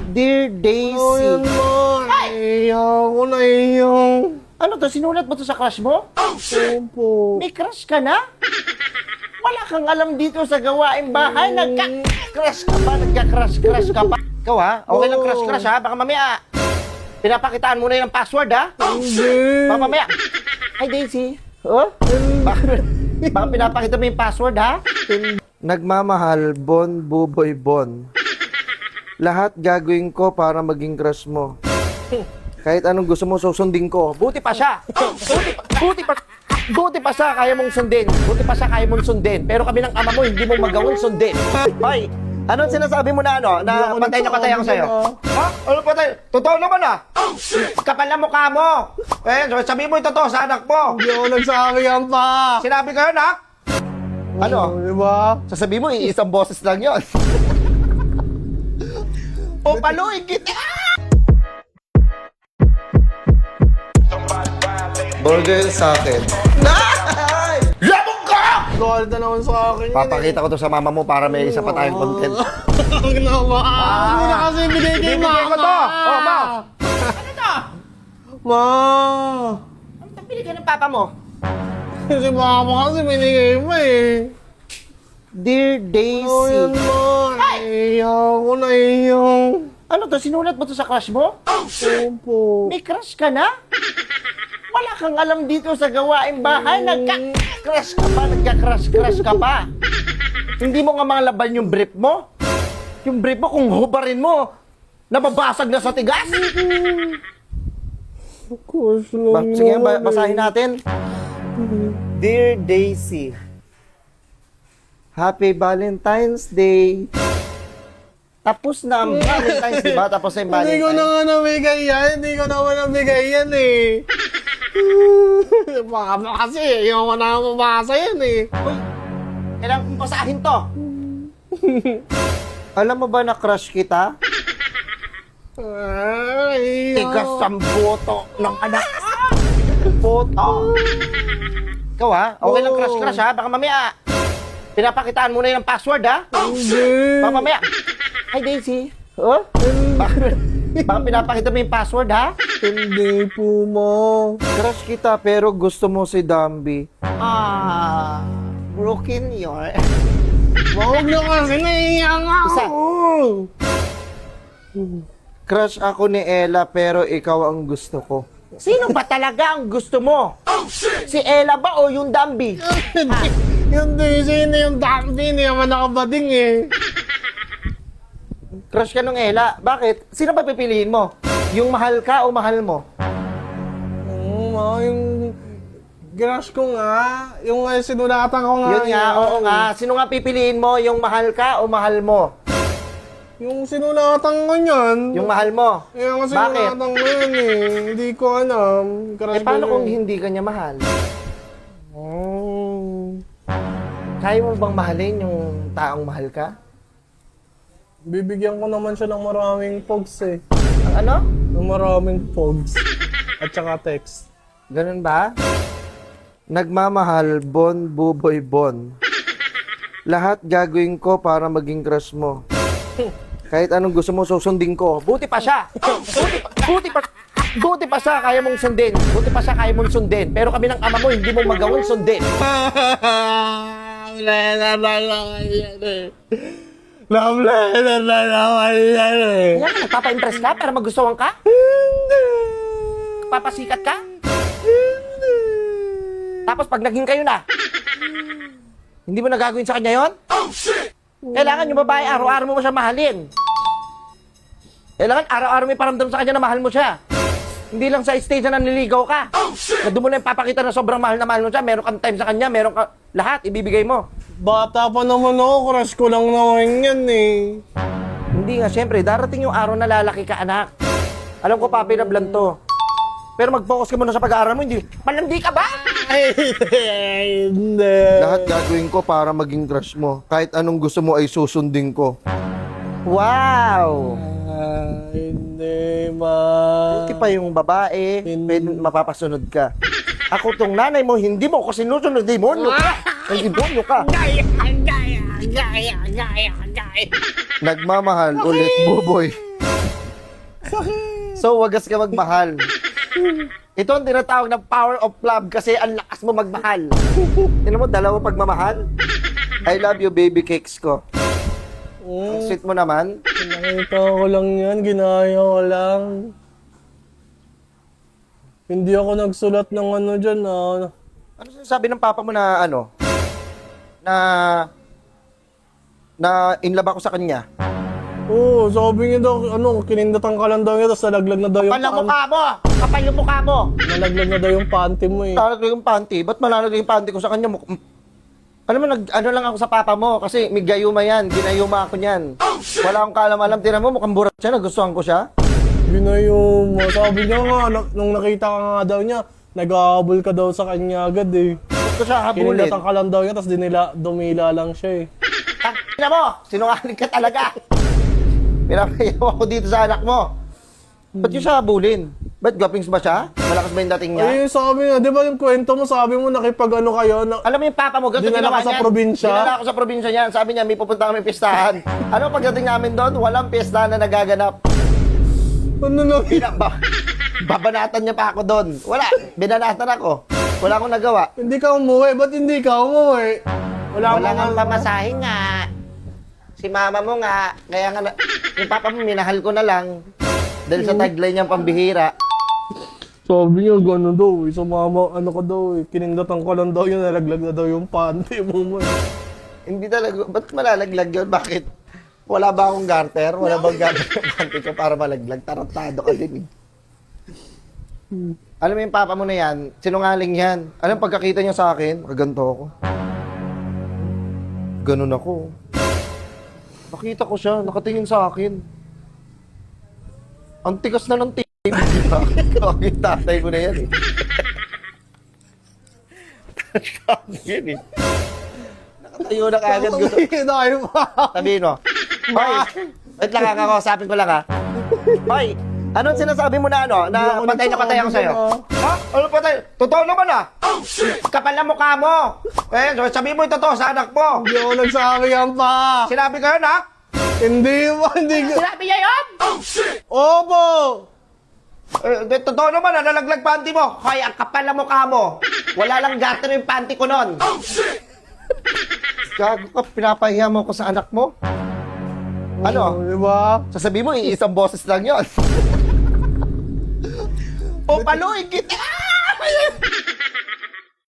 Dear Daisy. Ako na iyo. Ano to? Sinulat mo to sa crush mo? Opo. May crush ka na? Wala kang alam dito sa gawaing bahay. Nagka-crush ka pa. Nagka-crush ka pa. Ikaw ha? Okay lang crush ha? Baka mamaya pinapakitaan mo na yung password ha? Hindi. Baka mamaya. Hi Daisy. Oh? Baka pinapakita mo yung password ha? Nagmamahal, Bon, Buboy, Bon. Lahat gagawin ko para maging crush mo. Kahit anong gusto mo, susundin ko. Buti pa siya. Buti pa siya, kaya mong sundin. Buti pa siya, kaya mong sundin. Pero kami ng ama mo, hindi mo magawang sundin. Hoy, anong sinasabi mo na ano? Na patay na patay ako sa'yo? Ha? Ano patay? Totoo naman ah. Kapal na mukha mo. Eh, sabi mo yung totoo sa anak mo. Hindi ako nagsabi yan pa. Sinabi ko yun ha? Ano? Diba? Sasabi mo, isang boses lang yun. O paluin kita! Burger sa akin. Nay! Labog ka! Gold na naman sa akin yun. Papakita ko to sa mama mo para may isa pa tayong content. Ang naman. Ano na kasi binigay kay Bibigay ko mama? to! Oh, ma! Ano to? Ma! Ano to binigay ng papa mo? Si mama kasi binigay mo eh. Dear Ano Daisy. yan ma? Ako na iyo. Ano to? Sinulat mo to sa crush mo? Opo. May crush ka na? Wala kang alam dito sa gawaing bahay. Nagka-crush ka pa. Nagka-crush ka pa. Hindi mo nga malaban yung brief mo? Yung brief mo, kung hubarin mo, nababasag na sa tigas? Crush lang Sige, naman basahin natin. Dear Daisy, Happy Valentine's Day. Tapos na ang Valentine's, di ba? Tapos na yung Hindi ko na Valentine's. nga nabigay yan. Hindi ko naman nabigay yan eh. Mama kasi, ayaw ko na mabasa yan eh. Uy, kailangan kong basahin to. Alam mo ba na crush kita? Ay, Tigas ang boto ng anak. Boto. Ikaw ha? Okay lang crush ha? Baka mamaya pinapakitaan mo na yung password ha? Hindi. Baka mamaya. Hi Daisy. Oh? Baka pinapakita mo yung password ha? Hindi po mo. Crush kita pero gusto mo si Dambi. Broken your... Huwag na kasi naiiyak Isa. ako. Crush ako ni Ella pero ikaw ang gusto ko. Sino ba talaga ang gusto mo? Si Ella ba o yung Dambi? Yung Daisy na yung Dambi, hindi naman nakabading eh. Crush ka nung Ella. Bakit? Sino ba pipiliin mo? Yung mahal ka o mahal mo? Yung crush ko nga, yung sinulatan ko nga. Yun nga, oo nga. Sino nga pipiliin mo? Yung mahal ka o mahal mo? Yung sinulatan ko yan. Yung mahal mo? Yung Bakit? sinulatan ko yan eh. Hindi ko alam. Crush Paano ko kung yun. hindi ka niya mahal? Oh. Kaya mo bang mahalin yung taong mahal ka? Bibigyan ko naman siya ng maraming pogs eh. Ang ano? Ng maraming pogs. At saka text. Ganun ba? Nagmamahal, Bon, Buboy, Bon. Lahat gagawin ko para maging crush mo. Kahit anong gusto mo, susundin ko. Buti pa siya. Buti pa siya, kaya mong sundin. Buti pa siya, kaya mong sundin. Pero kami ng ama mo, hindi mo magawang sundin. Wala naman yan eh. Wala naman yan eh. Kaya ka, nagpapa-impress ka para magustuhan ka? Hindi. Papasikat ka? Hindi. Tapos pag naging kayo na, hindi mo nagagawin sa kanya yon? Kailangan yung babae, araw-araw mo siya mahalin. Kailangan araw-araw may paramdam sa kanya na mahal mo siya. Hindi lang sa stage na nanliligaw ka. Na doon mo na yung papakita na sobrang mahal na mahal mo siya. Meron kang time sa kanya, meron ka lahat, ibibigay mo. Bata pa naman ako, crush ko lang naman yan eh. Hindi nga, syempre, darating yung araw na lalaki ka, anak. Alam ko, papi na blan to. Pero mag-focus ka muna sa pag-aaral mo, hindi. Malandi ka ba? Ay, hindi. Lahat gagawin ko para maging crush mo. Kahit anong gusto mo ay susundin ko. Wow! Hindi, ma. Hindi pa yung babae, pwede mapapasunod ka. Ako tong nanay mo, hindi mo ko sinusunod, demonyo ka. Ang demonyo ka. Gaya. Nagmamahal ulit, Buboy. So, wagas ka magmahal. Ito ang tinatawag na power of love kasi ang lakas mo magmahal. Tignan mo, dalawa pagmamahal. I love you, baby cakes ko. Ang sweet mo naman. Nakita ko lang yan, ginaya ko lang. Hindi ako nagsulat ng ano dyan, Ano sinasabi ng papa mo na ano? Na in love ako sa kanya? Oo, sabi niya daw, kinindatan ka lang daw niya, tapos nalaglag na daw yung Kapal ang mukha mo! Kapal yung mukha mo! Nalaglag na daw yung panty mo eh. Malalagay yung panty. Ba't malalagay yung panty ko sa kanya? Alam mo, ano lang ako sa papa mo kasi may gayuma yan. Ginayuma ako niyan. Wala akong kaalam-alam. Tinan mo, mukhang burat siya. Nagustuhan ko siya. Ginayuma. Sabi niya nga, nung nakita ka nga daw niya, nag-aabol ka daw sa kanya agad eh. Ba't ko siya habulin? Kinindatan ka lang daw niya, tapos dumila lang siya eh. Tignan mo! Sinungaling ka talaga! Pinapayaw ako dito sa anak mo. Ba't yung siya habulin? Ba't gwapings ba siya? Malakas ba yung dating niya? Ay, sabi nga, di ba yung kwento mo, sabi mo nakipag-ano kayo, Alam mo yung papa mo, ganito Dinala ginawa ka sa niyan. probinsya? Dinala ako sa probinsya niyan. Sabi niya, may pupunta kami pistahan. Ano pagdating namin doon? Walang pistahan na nagaganap. ano lang, Babanatan niya pa ako doon. Wala. Binanatan ako. Wala akong nagawa. hindi ka umuwi, ba't hindi ka umuwi? Wala nga pamasahe nga. Si mama mo nga. Kaya nga, yung papa mo, minahal ko na lang. Dahil sa tagline niyang pambihira. Sabi niya, gano'n daw eh. Sumama, ano ka daw eh. Kinindatan ka lang daw yun, nalaglag na daw yung panty mo. Hindi talaga. Ba't malalaglag yun? Bakit? Wala ba akong garter? Wala bang garter yung panty ko para malaglag? Tarantado ka din eh. Alam mo yung papa mo na yan, sinungaling yan. Alam pagkakita niya sa akin, kaganto ako. Ganun ako. Nakita ko siya, nakatingin sa akin. Ang tigas na ng TV. Yung tatay ko na yan eh. Yan eh. Nakatayo na kagad. Gusto. Tayo pa. Sabihin mo, Hoy, wait lang kakakausapin ko lang ha. Hoy, anong sinasabi mo na ano? Na patay na patay ako sa'yo? Ha? Ano patay? Totoo naman ah. Oh, shit! Kapal na mukha mo. Sabihin mo yung totoo sa anak mo. Hindi ako nagsabi yan pa. Sinabi ko yun ha? Hindi mo, hindi ko. Sinabi niya yun? Oh, shit! Opo! Totoo naman ah, nalaglag panty mo. Hoy, ang kapal na mukha mo. Wala lang gato yung panty ko nun. Oh, shit! Gago ka, pinapahiya mo ko sa anak mo? Ano? Diba? Sasabihin mo, iisang boses lang yun. O paluin kita!